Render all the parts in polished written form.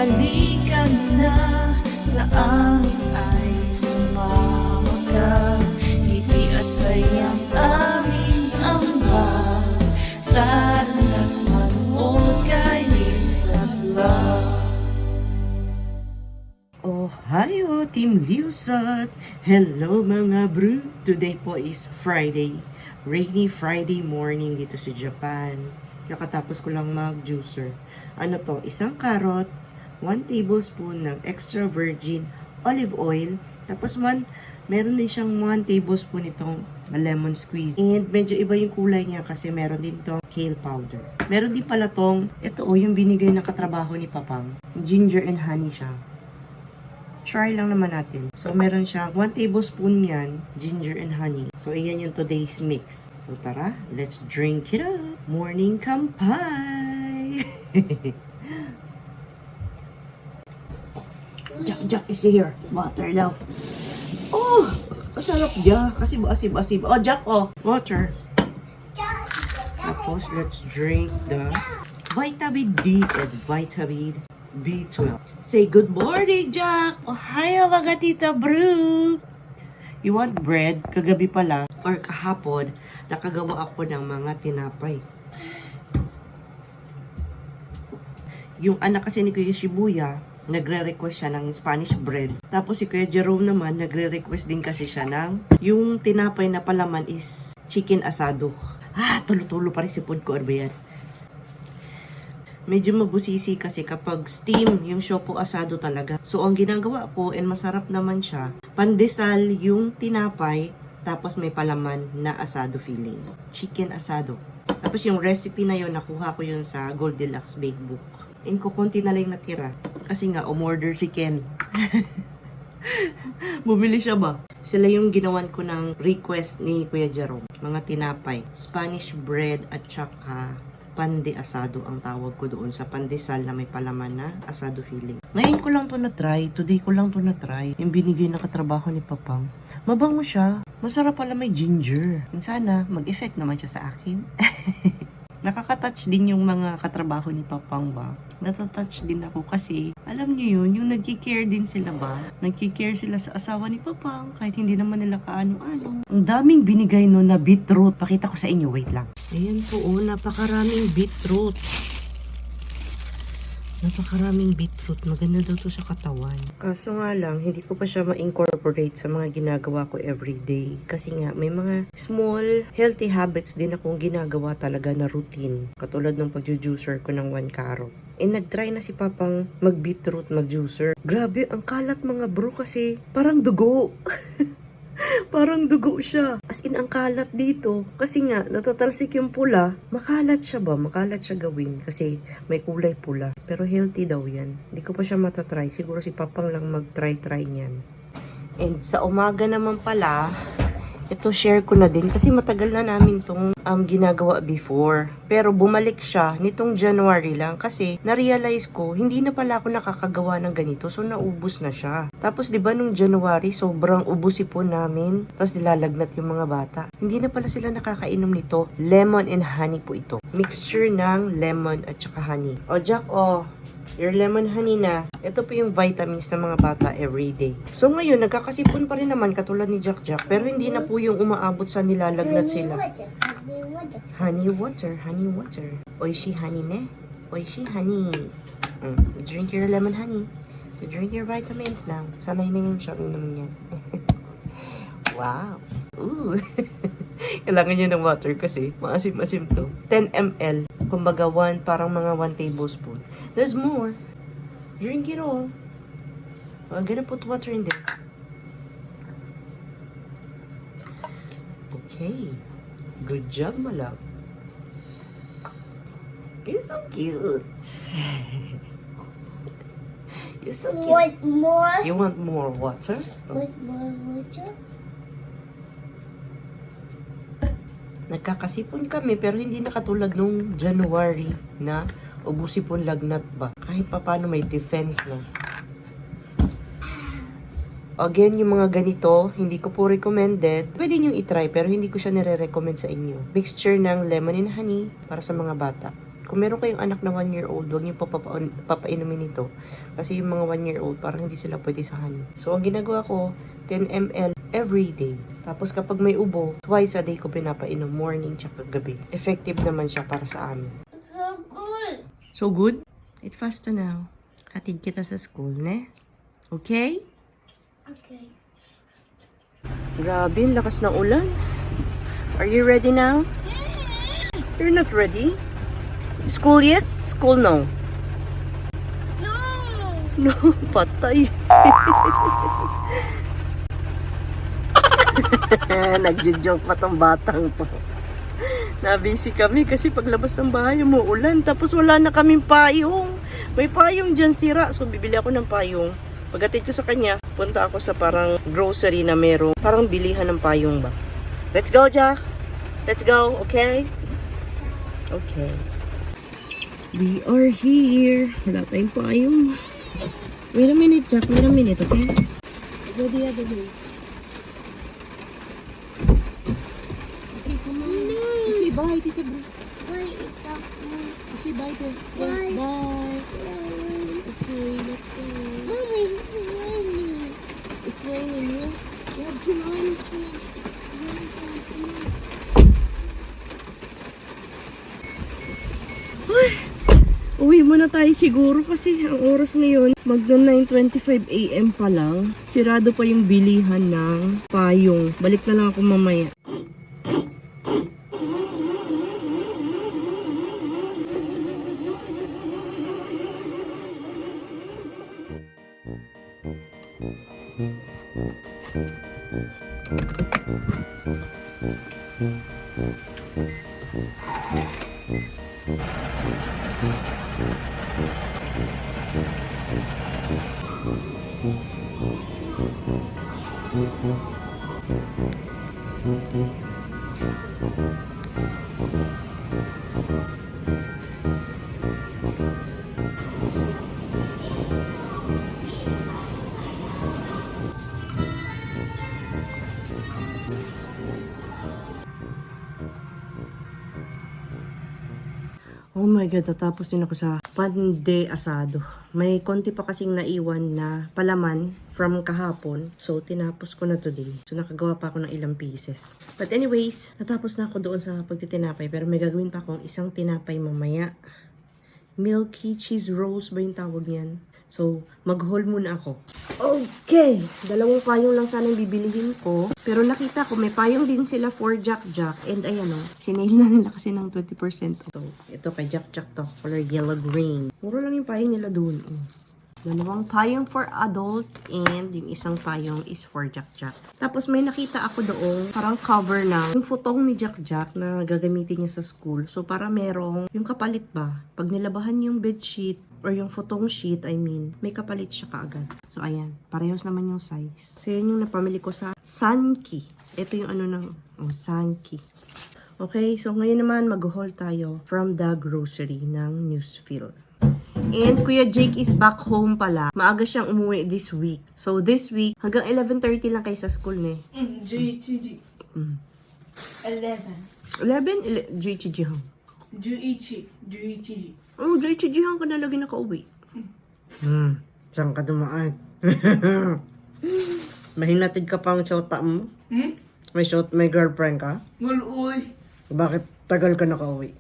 halika na sa amin ay sumama ka. Ngiti at sayang aming Ama, tara't manood kay Linsat Love. Oh, hi Team Liusat! Hello mga bro! Today po is Friday. Rainy Friday morning dito sa Japan. Kakatapos ko lang mag-juicer. Ano to? Isang carrot, 1 tablespoon ng extra virgin olive oil, tapos meron din siyang 1 tablespoon itong lemon squeeze. And medyo iba yung kulay niya kasi meron din tong kale powder. Meron din pala tong, ito yung binigay na katrabaho ni Papang. Ginger and honey siya. Try lang naman natin. So, meron siya 1 tablespoon yan, ginger and honey. So, ayan yung today's mix. So, tara, let's drink it up. Morning kampai! Jack is here. Water daw. Oh! Masarap dyan. Kasi asib-asib. Oh, Jack, oh. Water. Tapos, let's drink the vitamin D and vitamin B12. Say good morning, Jack! Ohayo mga tita bro! You want bread? Kagabi pala, or kahapon, nakagawa ako ng mga tinapay. Yung anak kasi ni Kuya Shibuya, nagre-request siya ng Spanish bread. Tapos si Kuya Jerome naman, nagre-request din kasi siya ng yung tinapay na palaman is chicken asado. Tulo-tulo pa rin si food ko, Arbayan. Medyo mabusisi kasi kapag steam yung siopo asado talaga. So, ang ginagawa ko, and masarap naman siya, pandesal yung tinapay, tapos may palaman na asado filling. Chicken asado. Tapos yung recipe na yun, nakuha ko yun sa Goldilocks Bakebook. And kukunti na lang natira. Kasi nga, umorder chicken. Bumili siya ba? Sila yung ginawan ko ng request ni Kuya Jerome. Mga tinapay, Spanish bread at saka pande asado ang tawag ko doon sa pandesal na may palaman na asado filling. Ngayon ko lang to na-try. Today ko lang to na-try. Yung binigay na katrabaho ni Papang. Mabango siya. Masarap pala may ginger. Sana mag-effect naman siya sa akin. Nakaka-touch din yung mga katrabaho ni Papang ba? Natatouch din ako kasi, alam niyo yun, yung nagki-care din sila ba? Nagki-care sila sa asawa ni Papang kahit hindi naman nila kaano-ano. Ang daming binigay no na beetroot. Pakita ko sa inyo, wait lang. Ayan po, napakaraming beetroot. Napakaraming beetroot. Maganda daw to sa katawan. Kaso nga lang, hindi ko pa siya ma-incorporate sa mga ginagawa ko everyday. Kasi nga, may mga small, healthy habits din akong ginagawa talaga na routine. Katulad ng pag-juicer ko ng 1 carrot. Nag-try na si Papang mag-beetroot, mag-juicer. Grabe, ang kalat mga bro kasi parang dugo. Parang dugo siya. As in, ang kalat dito. Kasi nga, natatalsik yung pula. Makalat siya ba? Makalat siya gawin. Kasi may kulay pula. Pero healthy daw yan. Hindi ko pa siya matatry. Siguro si Papang lang mag-try niyan. And sa umaga naman pala, ito share ko na din. Kasi matagal na namin itong ginagawa before. Pero bumalik siya nitong January lang. Kasi na-realize ko, hindi na pala ako nakakagawa ng ganito. So naubos na siya. Tapos 'di ba nung January, sobrang ubusi po namin. Tapos nilalagnat yung mga bata. Hindi na pala sila nakakainom nito. Lemon and honey po ito. Mixture ng lemon at saka honey. O Jack, your lemon honey na. Ito po yung vitamins ng mga bata everyday. So ngayon, nagkakasipon pa rin naman katulad ni Jack. Pero hindi na po yung umaabot sa nilalagnat sila. Honey water. Oishi honey ne. Oishi honey. Drink your lemon honey. To drink your vitamins now. Sanay na yung siya naman yan. Wow. Ooh. Kailangan niya ng water kasi maasim-asim to. 10 ml. Kumbaga parang mga 1 tablespoon. There's more. Drink it all. I'm gonna put water in there. Okay. Good job, my love. You're so cute. You're so cute. Want more? You want more water? Want more water? Nagkakasipon kami pero hindi na katulad nung January na ubusipon lagnat ba. Kahit pa paano may defense na. Again, yung mga ganito, hindi ko po recommended. Pwede nyo itry pero hindi ko siya nire-recommend sa inyo. Mixture ng lemon and honey para sa mga bata. kung meron kayong anak na 1-year-old, huwag niyo papainumin ito. Kasi yung mga 1-year-old, parang hindi sila pwede sa honey. So, ang ginagawa ko, 10 ml every day. Tapos kapag may ubo, twice a day ko pinapainom, morning tsaka gabi. Effective naman siya para sa amin. So good. So good? Eat faster now. Hatid kita sa school, ne? Okay? Okay. Grabe, ang lakas ng ulan. Are you ready now? You're not ready? School yes, school no. No. No, patay. Nagjo-joke pa tong batang to. Nabisi kami kasi paglabas ng bahay umuulan tapos wala na kaming payong. May payong dyan sira, so bibili ako ng payong. Pagdating ko sa kanya, punta ako sa parang grocery na merong parang bilihan ng payong ba. Let's go, Jack. Let's go, okay? Okay. We are here. Wala tayong payong. Wait a minute, Jack. Wait a minute, okay? Go the other way. Okay, come on. Say bye, Tita Bro. Wait, stop. Say bye, Tita. Bye. Bye. Okay, let's go. Mommy, it's raining. It's raining, yeah? You have to run. Uwi muna tayo siguro kasi ang oras ngayon, magno 9:25 AM pa lang. Sirado pa yung bilihan ng payong. Balik na lang ako mamaya. Oh my God, natapos din ako sa pande asado. May konti pa kasing naiwan na palaman from kahapon. So, tinapos ko na today. So, nakagawa pa ako ng ilang pieces. But anyways, natapos na ako doon sa pagtitinapay. Pero may gagawin pa akong isang tinapay mamaya. Milky cheese rolls ba yung tawag yan? So, mag-haul muna ako. Okay! 2 payong lang sana yung bibilihin ko. Pero nakita ko, may payong din sila for Jack Jack. And ayan o, sinail na nila kasi ng 20%. So, ito kay Jack Jack to. Color yellow green. Mura lang yung payong nila doon. 2 payong for adult and yung isang payong is for Jack Jack. Tapos may nakita ako doon, parang cover ng yung futong ni Jack Jack na gagamitin niya sa school. So para merong yung kapalit ba? Pag nilabahan yung bedsheet or yung futong sheet, I mean, may kapalit siya kaagad. So ayan, parehas naman yung size. So yun yung napamili ko sa Sanki. Ito yung ano ng Sanki. Okay, so ngayon naman mag-haul tayo from the grocery ng Newsfield. And Kuya Jake is back home pala. Maaga siyang umuwi this week. So this week, hanggang 11:30 lang kayo sa school, ne? Juichi. 11. 11? Juichi hang. Juichi. Oh, Juichi hang ka na lagi nakauwi. Saan ka dumaan? Mahinatid ka pang shota mo? May girlfriend ka? Nguloy. Bakit tagal ka nakauwi?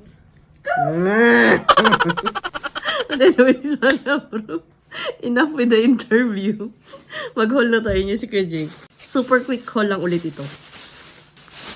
Anyways, wala bro. Enough with the interview. Mag-haul na tayo niya si Kuya Jake. Super quick haul lang ulit ito.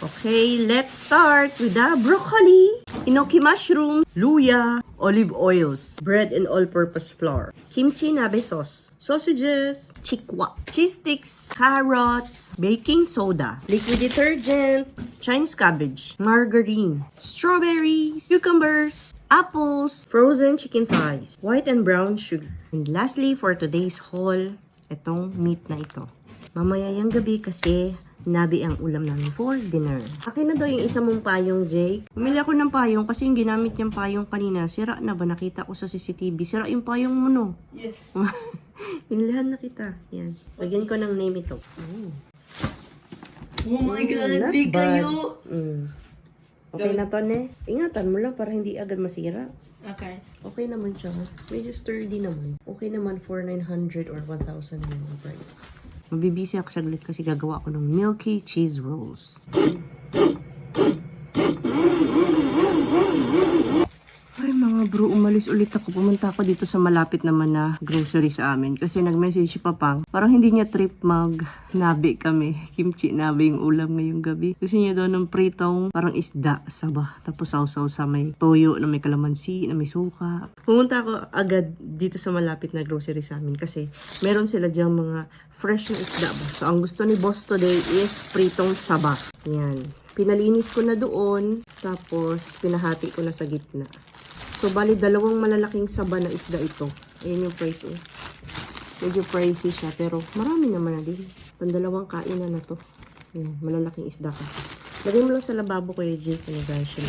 Okay, let's start with the broccoli, enoki mushroom, luya, olive oils, bread and all-purpose flour, kimchi nabe sauce, sausages, chikwa, cheese sticks, carrots, baking soda, liquid detergent, Chinese cabbage, margarine, strawberries, cucumbers, apples, frozen chicken thighs, white and brown sugar. And lastly, for today's haul, itong meat na ito. Mamaya yung gabi kasi nabi ang ulam namin for dinner. Akin na daw yung isa mong payong, Jake. Pumili ako ng payong kasi yung ginamit niyang payong kanina, sira na ba? Nakita ko sa CCTV. Sira yung payong mo, no? Yes. Pinilihan na kita. Yan. Lagyan ko ng name ito. Oh my God, Not big bad. kayo. Okay na to, ne? Ingatan mo lang para hindi agad masira. Okay. Okay naman siya. Medyo sturdy naman. Okay naman for 900 or 1,000 yung price. Mabibisi ako saglit kasi gagawa ko ng milky cheese rolls. Ay mga bro, umalis ulit ako. Pumunta ako dito sa malapit naman na grocery sa amin. Kasi nag-message si Papang. Parang hindi niya trip mag-nabi kami. Kimchi nabi yung ulam ngayong gabi. Gusto niya daw ng pritong parang isda, saba. Tapos sausaw sa may toyo na may kalamansi, na may suka. Pumunta ako agad dito sa malapit na grocery sa amin. Kasi meron sila diyang mga fresh na isda ba. So ang gusto ni boss today is pritong saba. Yan. Pinalinis ko na doon. Tapos pinahati ko na sa gitna. So, bali, dalawang malalaking saba na isda ito. Ayan yung price, oh. Medyo pricey siya, pero marami naman na din. Pandalawang kainan na to. Ayan, malalaking isda kasi. Lagay mo lang sa lababo ko yung Jake, ano guys, siya.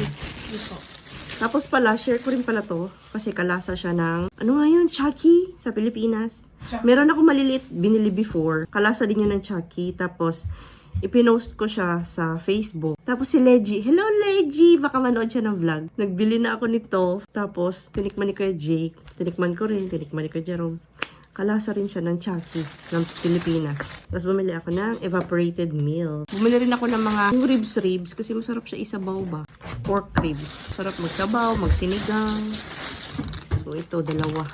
Tapos pala, share ko rin pala to. Kasi kalasa siya ng, ano nga yun, Chucky sa Pilipinas. Meron ako maliliit, binili before. Kalasa din yun ng Chucky. Tapos, ipinost ko siya sa Facebook. Tapos si Leggy, hello Leggy! Baka manood siya ng vlog. Nagbili na ako nito. Tapos, tinikman ni Kuya Jake. Tinikman ko rin. Tinikman ni Kuya Jerome. Kalasa rin siya ng Chucky ng Pilipinas. Tapos bumili ako ng evaporated milk. Bumili rin ako ng mga ribs kasi masarap siya isabaw ba. Pork ribs. Sarap magsabaw, magsinigang. So, ito, dalawa.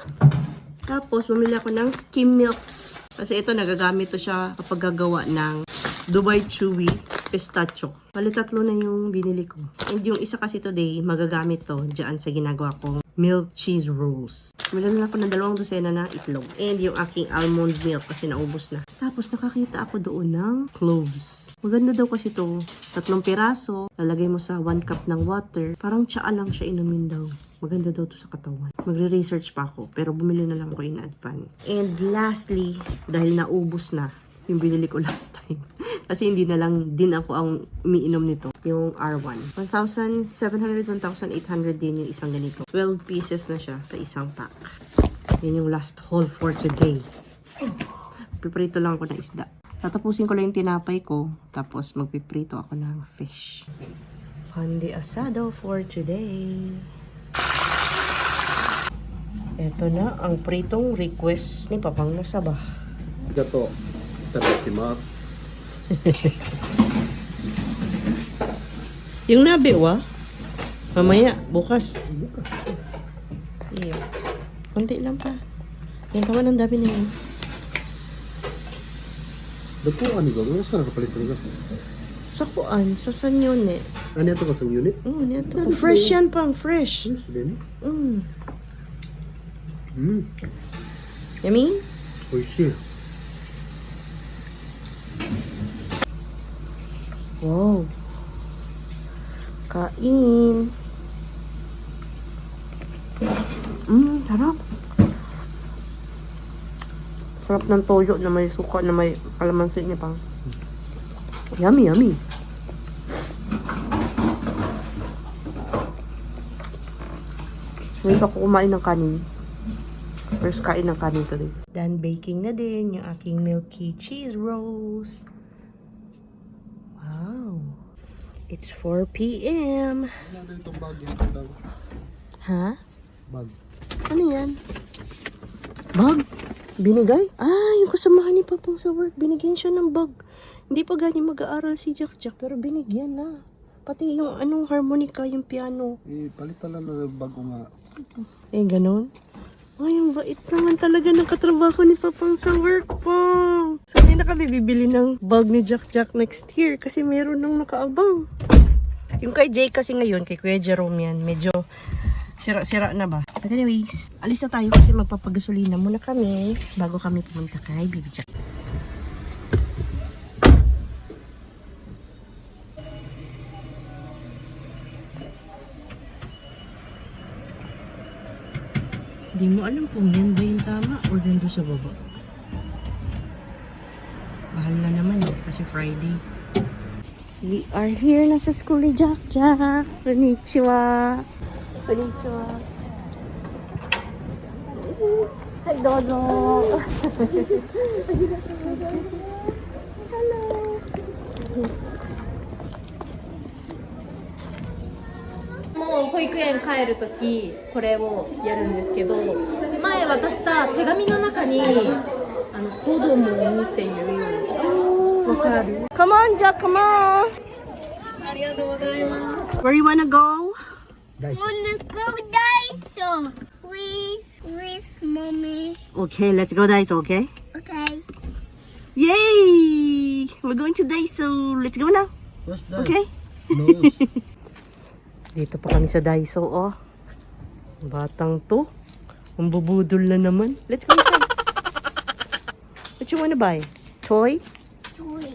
Tapos, bumili ako ng skim milks. Kasi ito, nagagamit to siya kapag gagawa ng Dubai Chewy Pistachio. Bali, 3 na yung binili ko. And yung isa kasi today, magagamit to dyan sa ginagawa kong milk cheese rolls. Bumili na ako ng 2 dosena na itlog. And yung aking almond milk kasi naubos na. Tapos, nakakita ako doon ng cloves. Maganda daw kasi to. 3 piraso. Lalagay mo sa 1 cup ng water. Parang tsaa lang siya inumin daw. Maganda daw to sa katawan. Magre-research pa ako. Pero bumili na lang ako in advance. And lastly, dahil naubos na yung binili ko last time. Kasi hindi na lang din ako ang umiinom nito. Yung R1. 1,700, 1,800 din yung isang ganito. 12 pieces na siya sa isang pack. Yan yung last haul for today. Piprito lang ako ng isda. Tatapusin ko lang yung tinapay ko. Tapos magpiprito ako ng fish. Pandi asado for today. Ito na ang pritong request ni Papang Nasaba. Gato. Itadakimasu. Yung nabi, wa? Mamaya, bukas. Iyo. Kunti lang pa. Yung kawan ang dami na yun. Dato ani ga? Ano sa nakapalit ka? Sa kuan, sa sanyon eh. Ano ito ka sa unit? Nito. Fresh yan pang, fresh. Yes, din. Yummy? Oishi. Wow. Kain. Sarap. Sarap ng toyo na may suka na may kalamansi niya pang. Yummy, yummy. Ngayon ako kumain ng kanin. First kain ng kanin today. Done baking na din yung aking milky cheese rolls. Wow. It's 4 p.m. Ano itong bag yan? Ha? Bag. Ano yan? Bag? Binigay? Ah, yung kasamahan ni Papang sa work. Binigyan siya ng bag. Hindi pa ganyan mag-aaral si Jack pero binigyan na. Pati yung anong harmonica, yung piano. Palitan lang ng bag ko nga. Eh, ganun. Ay, ang bait naman talaga ng katrabaho ni Papang sa work po. So, hindi na kami bibili ng bag ni Jack next year kasi meron nang nakaabang. Yung kay Jay kasi ngayon, kay Kuya Jerome yan, medyo sira-sira na ba? But anyways, alis na tayo kasi magpapagasolina muna kami bago kami pumunta kay Baby Jack. Hindi mo alam kung yan ba yung tama or nandun sa baba. Mahal na naman kasi Friday. We are here na sa school ni Jack. Konnichiwa. Konnichiwa. Hi, Dodo. Hello. も保育園帰るときこれをやるんですけど、前渡した手紙の中に子供っていうわかる？ Come on, Jack, come on. ありがとうございます。 Where you wanna go? Wanna go Daiso with mommy. Okay, let's go Daiso, okay? Okay. Yay! We're going to Daiso. Let's go now. What's that? Okay? Nose. Dito pa kami sa Daiso, oh. Batang to. Ang bubudol na naman. Let's go inside. What you wanna buy? Toy? Toy.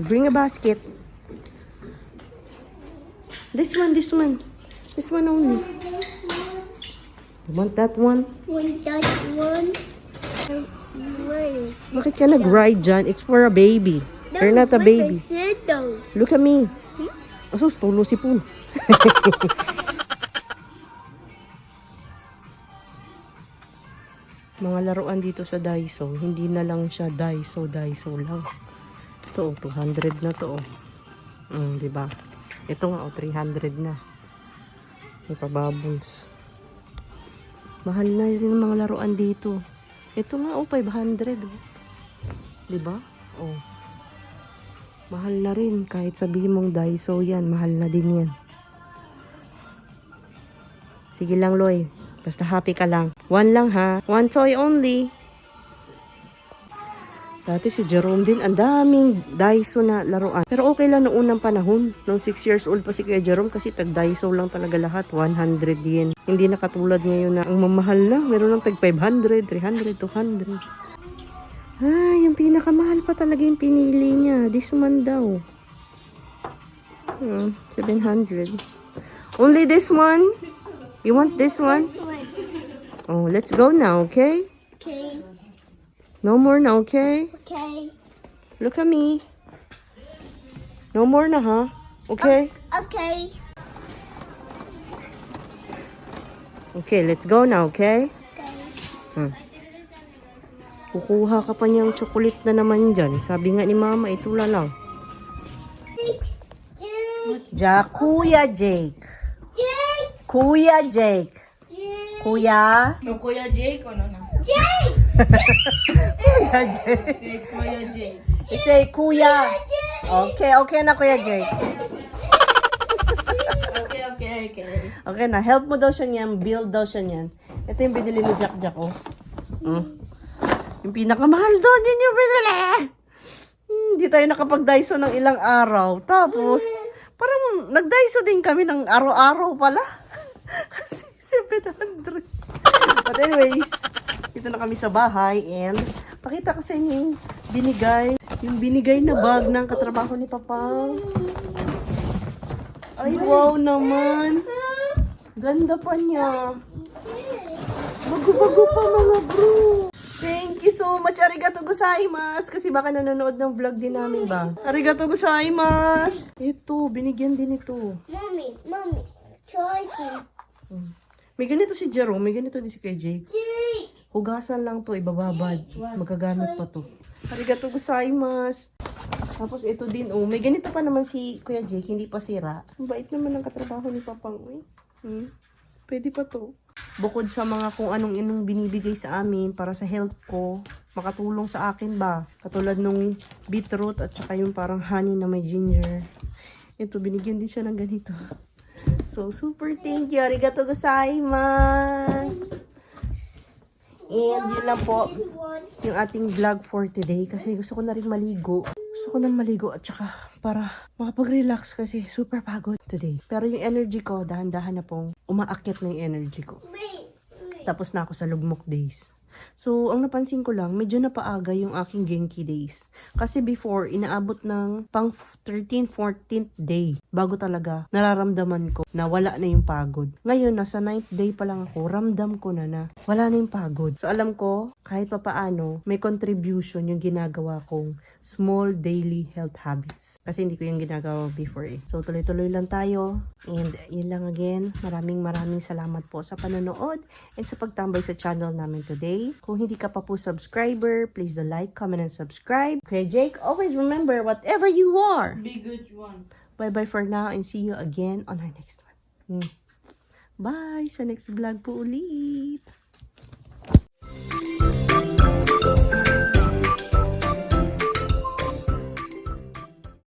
Bring a basket. This one, this one. This one only. You want that one? Want that one? Where? Bakit ka nag-ride dyan? It's for a baby. You're not a baby. Look at me. Asus, tulo si Poon. Mga laruan dito sa Daiso, hindi na lang siya Daiso lang. Ito, 200 na to. Diba? Ito nga, 300 na. May pabubbles. Mahal na rin ang mga laruan dito. Ito nga, 500. Diba? Mahal na rin. Kahit sabihin mong Daiso yan, mahal na din yan. Sige lang, Loy. Basta happy ka lang. One lang, ha? One toy only. Dati si Jerome din, ang daming Daiso na laruan. Pero okay lang noong unang panahon. Noong 6 years old pa si Kuya Jerome kasi tag Daiso lang talaga lahat. 100 yen. Hindi na katulad ngayon na ang mamahal na. Meron lang tag 500, 300, 200. Ay, yung pinakamahal pa talaga yung pinili niya. This one daw. 700. Only this one? You want this one? This one. Oh, let's go now, okay? Okay. No more na, okay? Okay. Look at me. No more na, ha? Okay? Okay. Okay, let's go now, okay? Okay. Kukuha ka pa niyang chocolate na naman dyan. Sabi nga ni Mama, itula lang. Jake. Kuya Jake. Jake. Kuya Jake. Jake. Kuya? No, Kuya Jake, ano na? Jake. Kuya Jake. Si Kuya Jake. Say, Kuya. Okay, okay na, Kuya Jake. Okay. Okay na, help mo daw siya niyan. Build daw siya niyan. Ito yung binili ni Jack, oh. Yung pinakamahal doon, yun yung binili. Hindi tayo nakapag-Daiso ng ilang araw. Tapos, parang nag-Daiso din kami ng araw-araw pala. Kasi 700. But anyways, dito na kami sa bahay and pakita ko sa inyo yung binigay na bag ng katrabaho ni Papa. Ay, wow naman. Ganda pa niya. Bago-bago pa mga bro. Thank you so much. Arigato gozaimasu. Kasi baka nanonood ng vlog din namin ba? Arigato gozaimasu. Ito, binigyan din ito. Mommy. Choice. May ganito si Jerome, may ganito din si kay Jake. Jake. Hugasan lang to, ibababad. Magagamit pa to. Arigato gozaimasu. Tapos ito din, may ganito pa naman si Kuya Jake, hindi pa sira. Ang bait naman ng katrabaho ni Papang. Pwede pa to. Bukod sa mga kung anong binibigay sa amin para sa health ko, makatulong sa akin ba? Katulad nung beetroot at saka yung parang honey na may ginger. Ito, binigyan din siya ng ganito. So, super thank you. Arigato gozaimasu. And yun lang po yung ating vlog for today. Kasi gusto ko na rin maligo. Gusto ko na maligo at saka para makapag-relax kasi super pagod today. Pero yung energy ko, dahan-dahan na pong umaakit na yung energy ko. Tapos na ako sa lugmok days. So, ang napansin ko lang, medyo napaaga yung aking Genki days. Kasi before, inaabot ng pang 13th, 14th day bago talaga nararamdaman ko na wala na yung pagod. Ngayon, nasa 9th day pa lang ako, ramdam ko na wala na yung pagod. So, alam ko, kahit papaano, may contribution yung ginagawa kong small daily health habits. Kasi hindi ko yung ginagawa before eh. So, tuloy-tuloy lang tayo. And yun lang again. Maraming salamat po sa panonood and sa pagtambay sa channel namin today. Kung hindi ka pa po subscriber, please do like, comment, and subscribe. Okay, Jake, always remember, whatever you are, Be good one. bye-bye for now and see you again on our next one. Bye! Sa next vlog po ulit!